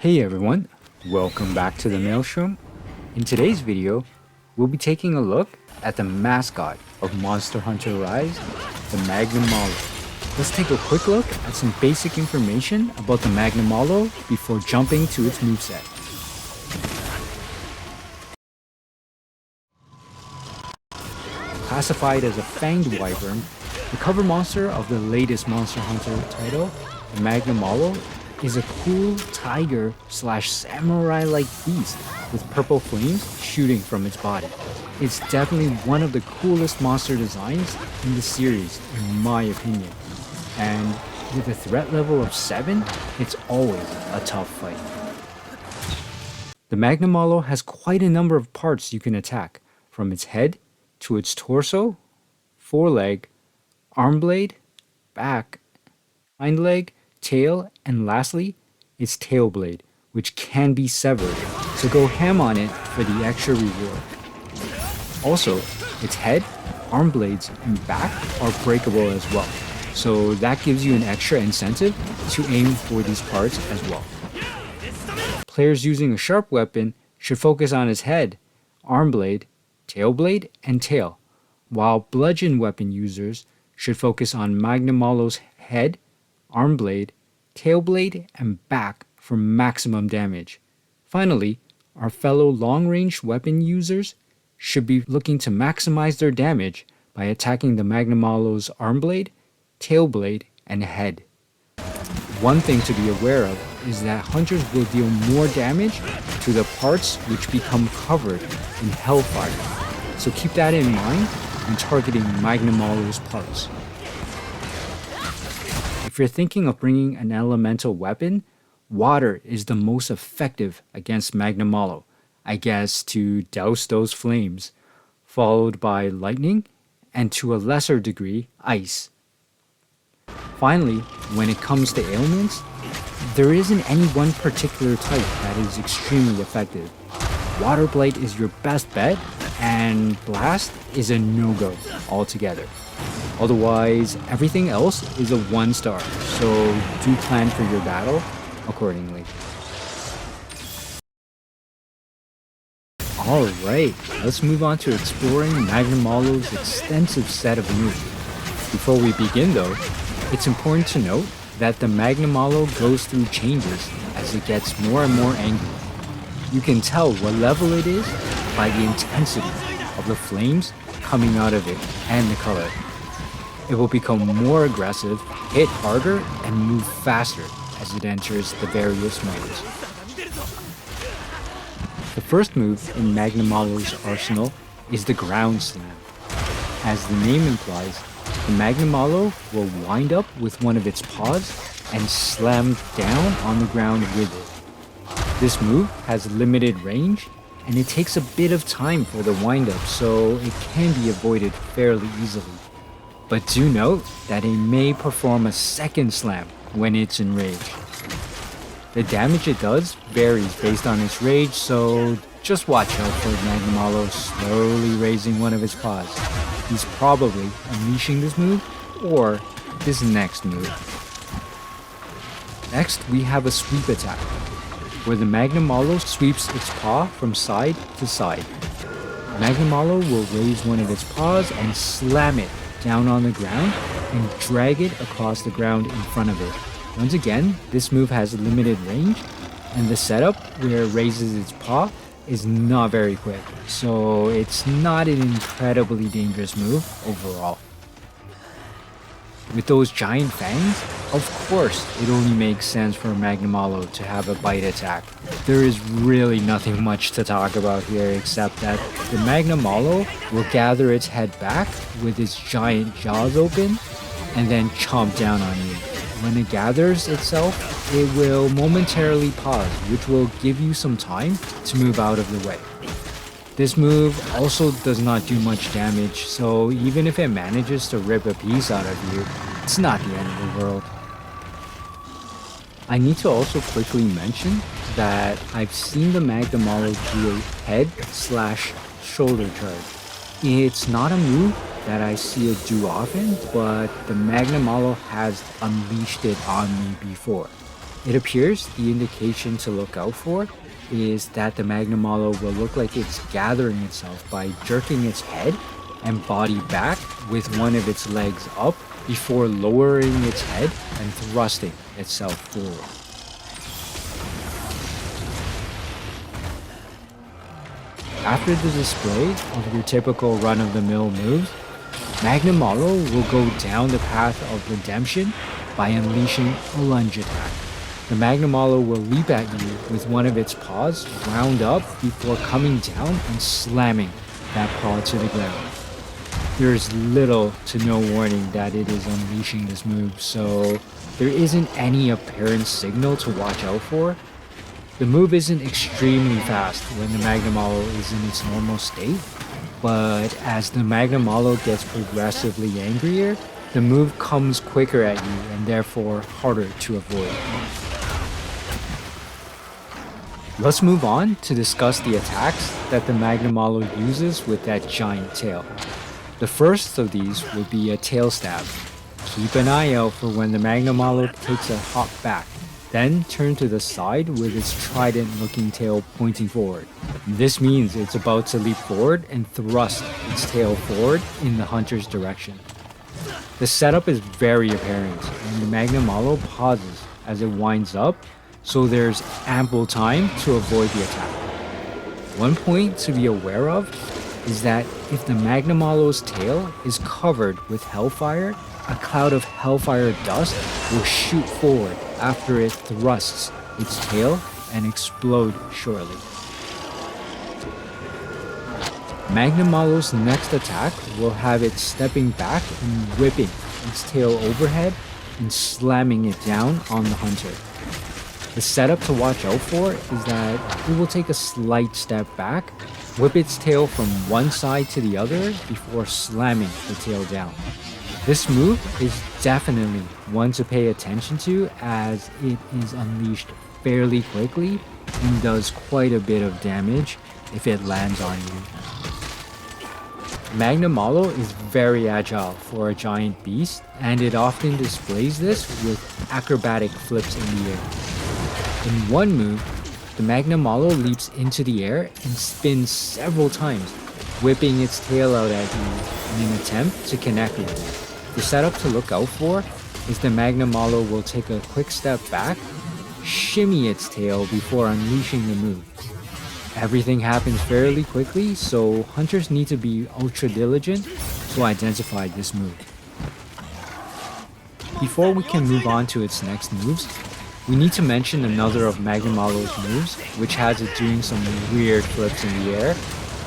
Hey everyone, welcome back to the Maelstrom. In today's video, we'll be taking a look at the mascot of Monster Hunter Rise, the Magnamalo. Let's take a quick look at some basic information about the Magnamalo before jumping to its moveset. Classified as a fanged wyvern, the cover monster of the latest Monster Hunter title, the Magnamalo, is a cool tiger/samurai-like beast with purple flames shooting from its body. It's definitely one of the coolest monster designs in the series, in my opinion. And with a threat level of 7, it's always a tough fight. The Magnamalo has quite a number of parts you can attack, from its head to its torso, foreleg, arm blade, back, hind leg, tail, and lastly, its tail blade, which can be severed, so go ham on it for the extra reward. Also, its head, arm blades, and back are breakable as well, so that gives you an extra incentive to aim for these parts as well. Players using a sharp weapon should focus on its head, arm blade, tail blade, and tail, while bludgeon weapon users should focus on Magnamalo's head, arm blade, tail blade, and back for maximum damage. Finally, our fellow long-range weapon users should be looking to maximize their damage by attacking the Magnamalo's arm blade, tail blade, and head. One thing to be aware of is that hunters will deal more damage to the parts which become covered in Hellfire, so keep that in mind when targeting Magnamalo's parts. If you're thinking of bringing an elemental weapon, water is the most effective against Magnamalo, I guess, to douse those flames, followed by lightning, and to a lesser degree, ice. Finally, when it comes to ailments, there isn't any one particular type that is extremely effective. Water Blight is your best bet, and Blast is a no-go altogether. Otherwise, everything else is a 1-star, so do plan for your battle accordingly. Alright, let's move on to exploring Magnamalo's extensive set of moves. Before we begin though, it's important to note that the Magnamalo goes through changes as it gets more and more angry. You can tell what level it is by the intensity of the flames coming out of it and the color. It will become more aggressive, hit harder, and move faster as it enters the various modes. The first move in Magnamalo's arsenal is the ground slam. As the name implies, the Magnamalo will wind up with one of its paws and slam down on the ground with it. This move has limited range, and it takes a bit of time for the wind up, so it can be avoided fairly easily. But do note that it may perform a second slam when it's enraged. The damage it does varies based on its rage, so just watch out for Magnamalo slowly raising one of its paws. He's probably unleashing this move or this next move. Next, we have a sweep attack, where the Magnamalo sweeps its paw from side to side. Magnamalo will raise one of its paws and slam it down on the ground and drag it across the ground in front of it. Once again, this move has limited range, and the setup where it raises its paw is not very quick, so it's not an incredibly dangerous move overall. With those giant fangs, of course it only makes sense for Magnamalo to have a bite attack. There is really nothing much to talk about here except that the Magnamalo will gather its head back with its giant jaws open and then chomp down on you. When it gathers itself, it will momentarily pause, which will give you some time to move out of the way. This move also does not do much damage, so even if it manages to rip a piece out of you, it's not the end of the world. I need to also quickly mention that I've seen the Magnamalo do a head/shoulder charge. It's not a move that I see it do often, but the Magnamalo has unleashed it on me before. It appears the indication to look out for is that the Magnamalo will look like it's gathering itself by jerking its head and body back with one of its legs up before lowering its head and thrusting itself forward. After the display of your typical run-of-the-mill moves, Magnamalo will go down the path of redemption by unleashing a lunge attack. The Magnamalo will leap at you with one of its paws wound up before coming down and slamming that paw to the ground. There is little to no warning that it is unleashing this move, so there isn't any apparent signal to watch out for. The move isn't extremely fast when the Magnamalo is in its normal state, but as the Magnamalo gets progressively angrier, the move comes quicker at you and therefore harder to avoid. Let's move on to discuss the attacks that the Magnamalo uses with that giant tail. The first of these will be a tail stab. Keep an eye out for when the Magnamalo takes a hop back, then turn to the side with its trident-looking tail pointing forward. This means it's about to leap forward and thrust its tail forward in the hunter's direction. The setup is very apparent, and the Magnamalo pauses as it winds up, so there's ample time to avoid the attack. One point to be aware of is that if the Magnamalo's tail is covered with hellfire, a cloud of hellfire dust will shoot forward after it thrusts its tail and explode shortly. Magnamalo's next attack will have it stepping back and whipping its tail overhead and slamming it down on the hunter. The setup to watch out for is that it will take a slight step back, whip its tail from one side to the other before slamming the tail down. This move is definitely one to pay attention to as it is unleashed fairly quickly and does quite a bit of damage if it lands on you. Magnamalo is very agile for a giant beast, and it often displays this with acrobatic flips in the air. In one move, the Magnamalo leaps into the air and spins several times, whipping its tail out at you in an attempt to connect with you. The setup to look out for is the Magnamalo will take a quick step back, shimmy its tail before unleashing the move. Everything happens fairly quickly, so hunters need to be ultra diligent to identify this move. Before we can move on to its next moves, we need to mention another of Magnamalo's moves, which has it doing some weird flips in the air,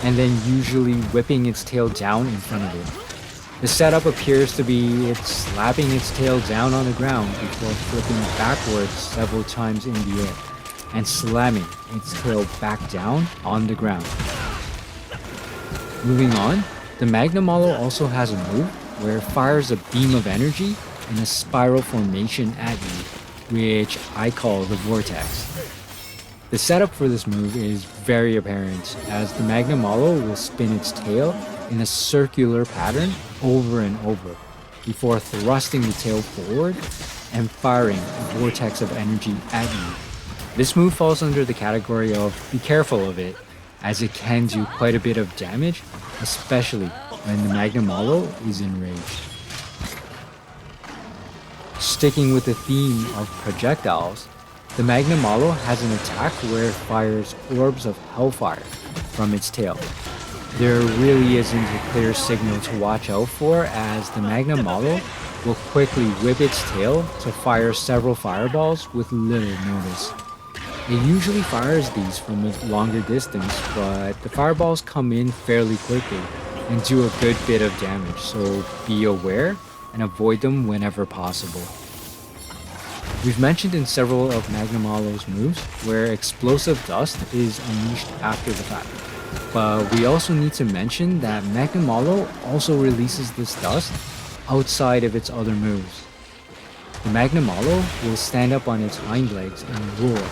and then usually whipping its tail down in front of it. The setup appears to be it slapping its tail down on the ground before flipping backwards several times in the air, and slamming its tail back down on the ground. Moving on, the Magnamalo also has a move where it fires a beam of energy in a spiral formation at you, which I call the Vortex. The setup for this move is very apparent, as the Magnamalo will spin its tail in a circular pattern over and over, before thrusting the tail forward and firing a vortex of energy at you. This move falls under the category of be careful of it, as it can do quite a bit of damage, especially when the Magnamalo is enraged. Sticking with the theme of projectiles, the Magnamalo has an attack where it fires orbs of hellfire from its tail. There really isn't a clear signal to watch out for, as the Magnamalo will quickly whip its tail to fire several fireballs with little notice. It usually fires these from a longer distance, but the fireballs come in fairly quickly and do a good bit of damage, so be aware and avoid them whenever possible. We've mentioned in several of Magnamalo's moves where explosive dust is unleashed after the fact, but we also need to mention that Magnamalo also releases this dust outside of its other moves. The Magnamalo will stand up on its hind legs and roar,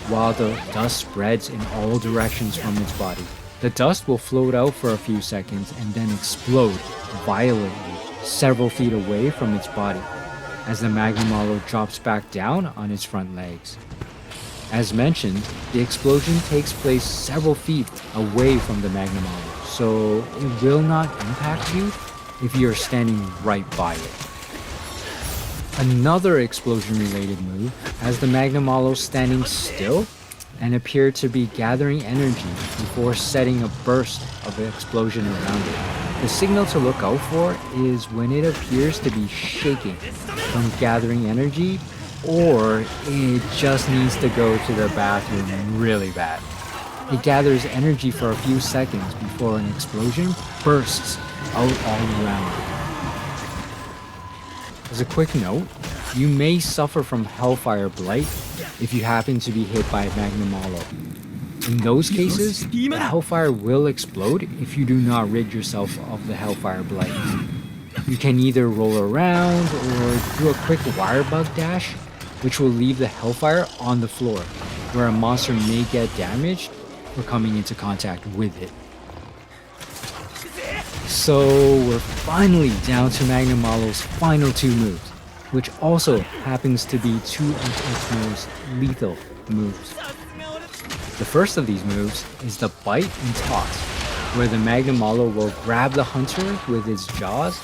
while the dust spreads in all directions from its body. The dust will float out for a few seconds and then explode violently several feet away from its body. as the Magnamalo drops back down on its front legs. As mentioned, the explosion takes place several feet away from the Magnamalo, so it will not impact you if you are standing right by it. Another explosion-related move has the Magnamalo standing still and appear to be gathering energy before setting a burst of explosion around it. The signal to look out for is when it appears to be shaking from gathering energy, or it just needs to go to the bathroom really bad. It gathers energy for a few seconds before an explosion bursts out all around it. As a quick note, you may suffer from Hellfire Blight if you happen to be hit by a Magnamalo. In those cases, the Hellfire will explode if you do not rid yourself of the Hellfire Blight. You can either roll around or do a quick wire bug dash, which will leave the Hellfire on the floor, where a monster may get damaged for coming into contact with it. So we're finally down to Magnamalo's final two moves, which also happens to be two of its most lethal moves. The first of these moves is the Bite and Toss, where the Magnamalo will grab the hunter with its jaws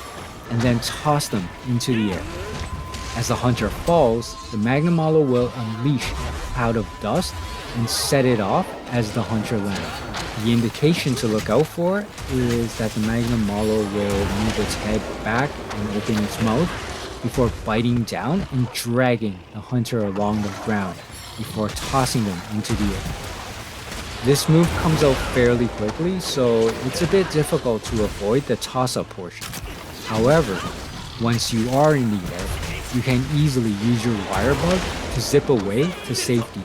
and then toss them into the air. As the hunter falls, the Magnamalo will unleash a cloud of dust and set it off as the hunter lands. The indication to look out for is that the Magnamalo will move its head back and open its mouth before biting down and dragging the hunter along the ground before tossing them into the air. This move comes out fairly quickly, so it's a bit difficult to avoid the toss-up portion. However, once you are in the air, you can easily use your wire bug to zip away to safety,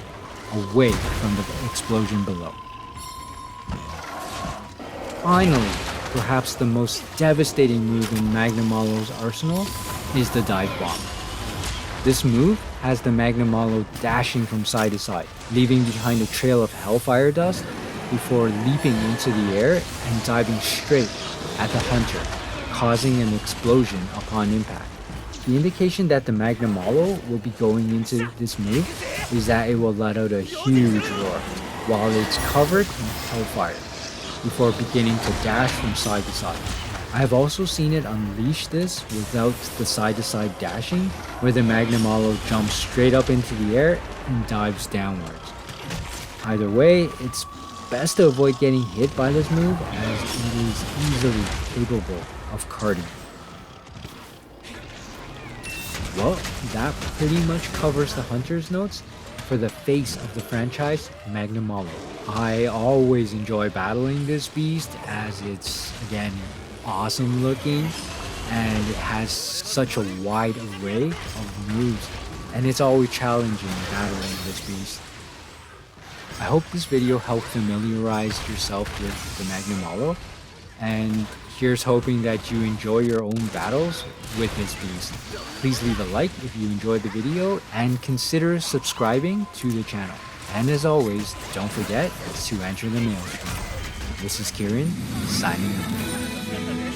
away from the explosion below. Finally, perhaps the most devastating move in Magnamalo's arsenal is the Dive Bomb. This move has the Magnamalo dashing from side to side, leaving behind a trail of Hellfire dust before leaping into the air and diving straight at the hunter, causing an explosion upon impact. The indication that the Magnamalo will be going into this move is that it will let out a huge roar while it's covered in Hellfire, before beginning to dash from side to side. I have also seen it unleash this without the side-to-side dashing, where the Magnamalo jumps straight up into the air and dives downwards. Either way, it's best to avoid getting hit by this move as it is easily capable of carding. Well, that pretty much covers the Hunter's notes for the face of the franchise, Magnamalo. I always enjoy battling this beast as it's, again, awesome looking and it has such a wide array of moves, and it's always challenging battling this beast. I hope this video helped familiarize yourself with the Magnamalo, and here's hoping that you enjoy your own battles with this beast. Please leave a like if you enjoyed the video and consider subscribing to the channel. And as always, don't forget to enter the mailstream. This is Kieran, signing off.